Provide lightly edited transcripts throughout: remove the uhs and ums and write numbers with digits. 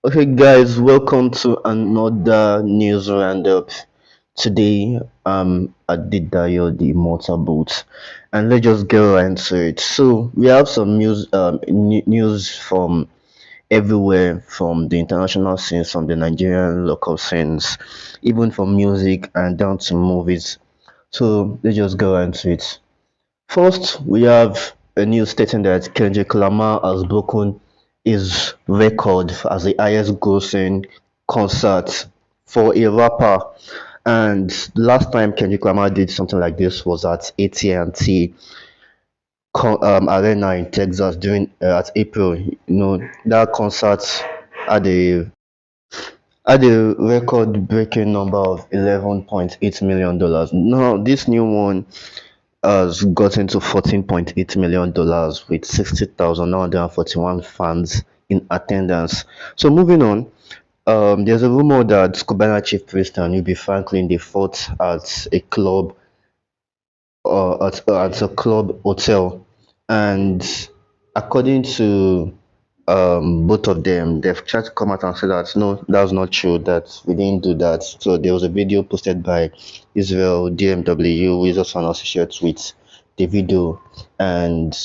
Okay, guys, welcome to another news roundup. Today, at the Dial, the Immortal Boat, and let's just get right into it. So, we have some news from everywhere, from the international scenes, from the Nigerian local scenes, even from music and down to movies. So, let's just go right into it. First, we have a news stating that Kendrick Lamar has broken his record as the highest grossing concert for a rapper. And last time Kendrick Lamar did something like this was at AT&T Arena in Texas during at April. You know that concert had a record-breaking number of $11.8 million. Now this new one has gotten to $14.8 million with 60,941 fans in attendance. So moving on, there's a rumor that Cubana chief priest and Ubi Franklin they fought at a club at a club hotel, and according to both of them, they've tried to come out and say that no, that's not true, that we didn't do that. So there was a video posted by Israel DMW, who is also an associate with Davido, and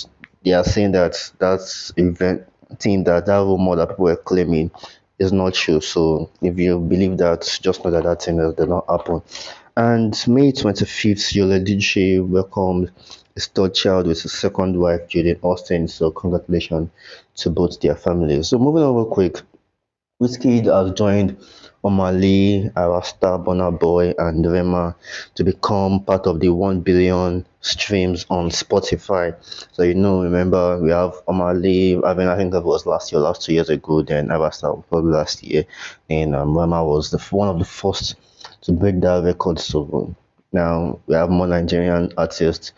they are saying that that's event thing that rumor that people were claiming is not true. So if you believe that, just know that that thing did not happen. And May 25th, Yul Edochie welcomed his third child with his second wife, Jane Austen. So congratulations to both their families. So moving on real quick, Wizkid has joined Omali, Ayra Starr, Burna Boy, and Rema to become part of the 1 billion streams on Spotify. So remember we have Omali. I think that was last year, last 2 years ago. Then Ayra Starr was probably last year, and Rema was one of the first to break that record. So now we have more Nigerian artists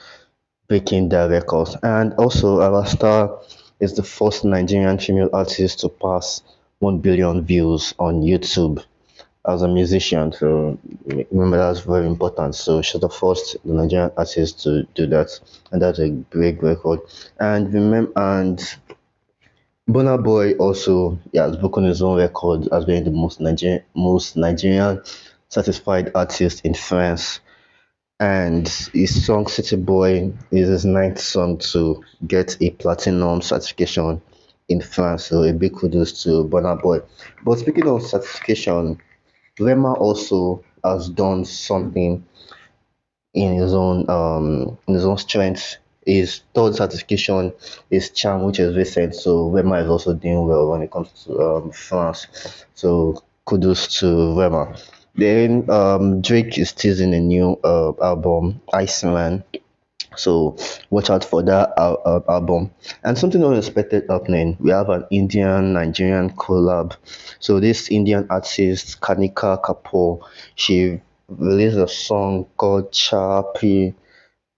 breaking their records. And also, Ayra Starr is the first Nigerian female artist to pass 1 billion views on YouTube as a musician. So remember, that's very important. So she's the first Nigerian artist to do that, and that's a great record. And Burna Boy also has broken his own record as being the most Nigerian satisfied artist in France, and his song City Boy is his ninth song to get a platinum certification in France. So a big kudos to Burna Boy. But speaking of certification, Rema also has done something in his own strength. His third certification is Charm, which is recent. So Rema is also doing well when it comes to France. So kudos to Rema. Then Drake is teasing a new album, Iceman. So watch out for that album. And something unexpected happening. We have an Indian Nigerian collab. So this Indian artist Kanika Kapoor, she released a song called Chapi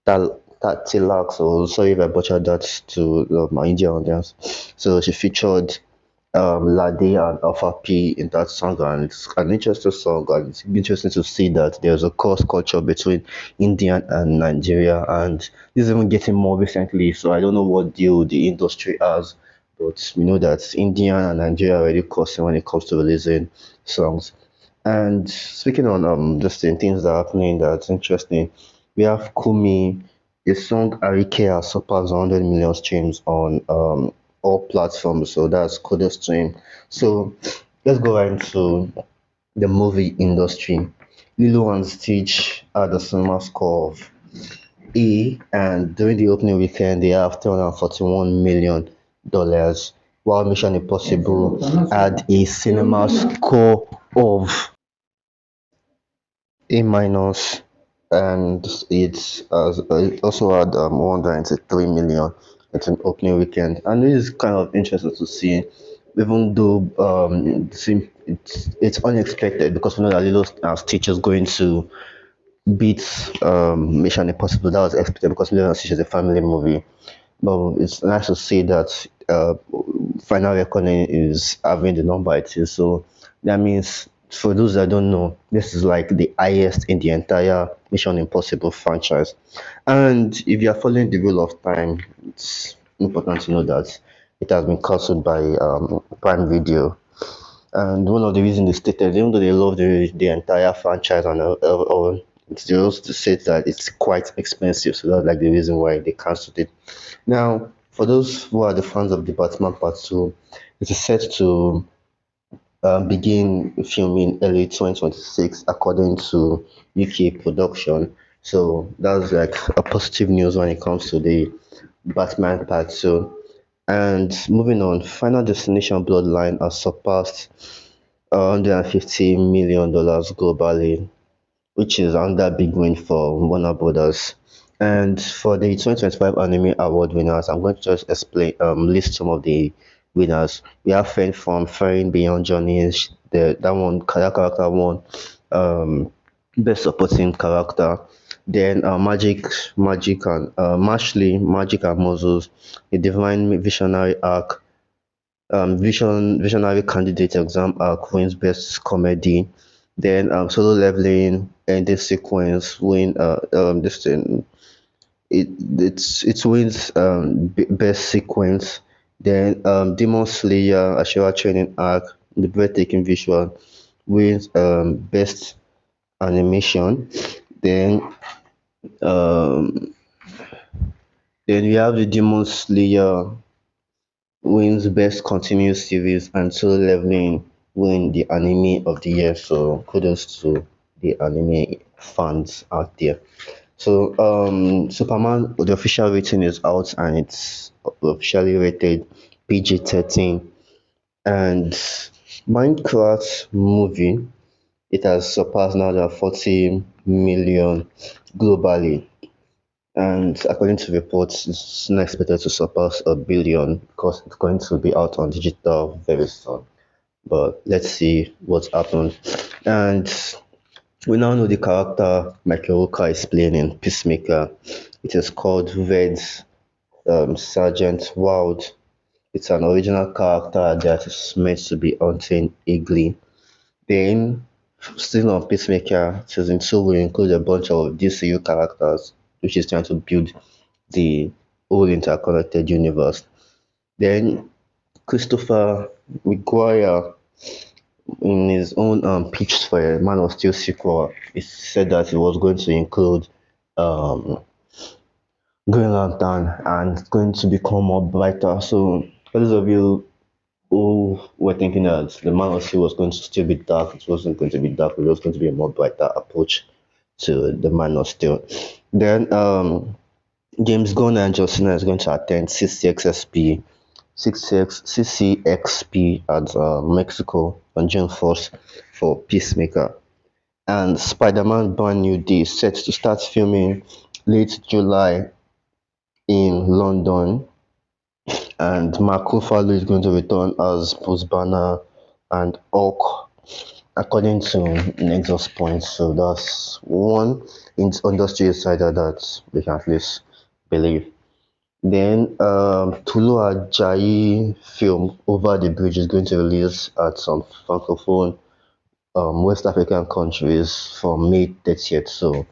Tilak. So sorry if I butchered that to my Indian audience. So she featured Lade and Alpha P in that song, and it's an interesting song, and it's interesting to see that there's a cross culture between India and Nigeria, and this is even getting more recently. So I don't know what deal the industry has, but we know that India and Nigeria are already crossing when it comes to releasing songs. And speaking on just in things that are happening that's interesting, we have Kumi, the song Arike has surpassed 100 million streams on all platforms, so that's kudos to him. So let's go right into the movie industry. Lilo and Stitch had a cinema score of A, and during the opening weekend, they have $341 million, while Mission Impossible had a cinema score of A minus, and it also had 193 million at an opening weekend. And this is kind of interesting to see, even though it's unexpected because we know that Lilo Stitch is going to beat Mission Impossible. That was expected because Lilo Stitch is a family movie. But it's nice to see that final reckoning is having the number it is. So that means, for those that don't know, this is like the highest in the entire Mission Impossible franchise. And if you are following the rule of time, it's important to know that it has been cancelled by Prime Video. And one of the reasons they stated, even though they love the entire franchise and all, they also said that it's quite expensive. So that's like the reason why they cancelled it. Now, for those who are the fans of the Batman Part 2, it is set to begin filming early 2026 according to UK production. So that's like a positive news when it comes to the Batman Part 2. And moving on, Final Destination Bloodline has surpassed $150 million globally, which is another big win for Warner Brothers. And for the 2025 Anime Award winners, I'm going to just explain, list some of the winners. We have Fen from Faring Beyond Journeys, that character won Best Supporting Character. Then Magic and Mashley, Magic and Moses, the Divine Visionary Arc, Visionary Candidate Exam Arc wins Best Comedy. Then Solo Leveling Ending Sequence win this thing. It wins Best Sequence. Then Demon Slayer Ashura Training Arc, the breathtaking visual wins Best Animation. Then um, then we have the Demon Slayer wins Best Continuous Series and Solo Leveling win the Anime of the Year. So kudos to the anime fans out there. So Superman, the official rating is out and it's officially rated PG-13. And Minecraft movie, it has surpassed now than 40 million globally. And according to reports, it's not expected to surpass a billion because it's going to be out on digital very soon. But let's see what's happened. And we now know the character Michael Walker is playing in Peacemaker. It is called Red's Sergeant Wild. It's an original character that is meant to be hunting Eagly. Then, still on Peacemaker, Season 2 will include a bunch of DCU characters, which is trying to build the whole interconnected universe. Then, Christopher McGuire, in his own pitch for a Man of Steel sequel, he said that it was going to include um, Green Lantern and it's going to become more brighter. So, for those of you who were thinking that the Man of Steel was going to still be dark, it wasn't going to be dark, it was going to be a more brighter approach to the Man of Steel. Then, James Gunn and Justina is going to attend CCXP at Mexico on June 1st for Peacemaker. And Spider-Man Brand New Day is set to start filming late July in London. And Mark Ruffalo is going to return as Bruce Banner and Hulk, according to Nexus Point. So that's one industry insider that we can at least believe. Then Tolu Ajayi film Over the Bridge is going to release at some francophone West African countries from May 30th. So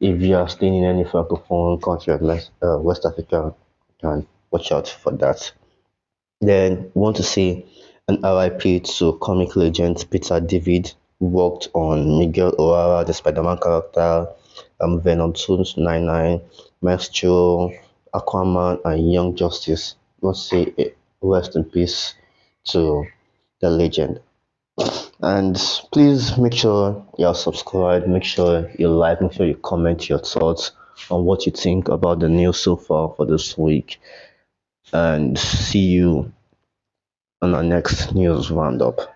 if you are staying in any francophone country like West Africa, you can watch out for that. Then want to say an RIP to comic legend Peter David, who worked on Miguel O'Hara, the Spider-Man character, Venom 299, Maestro, Aquaman, and Young Justice. Want to say rest in peace to the legend. And please make sure you're subscribed, make sure you like, make sure you comment your thoughts on what you think about the news so far for this week. And see you on our next news roundup.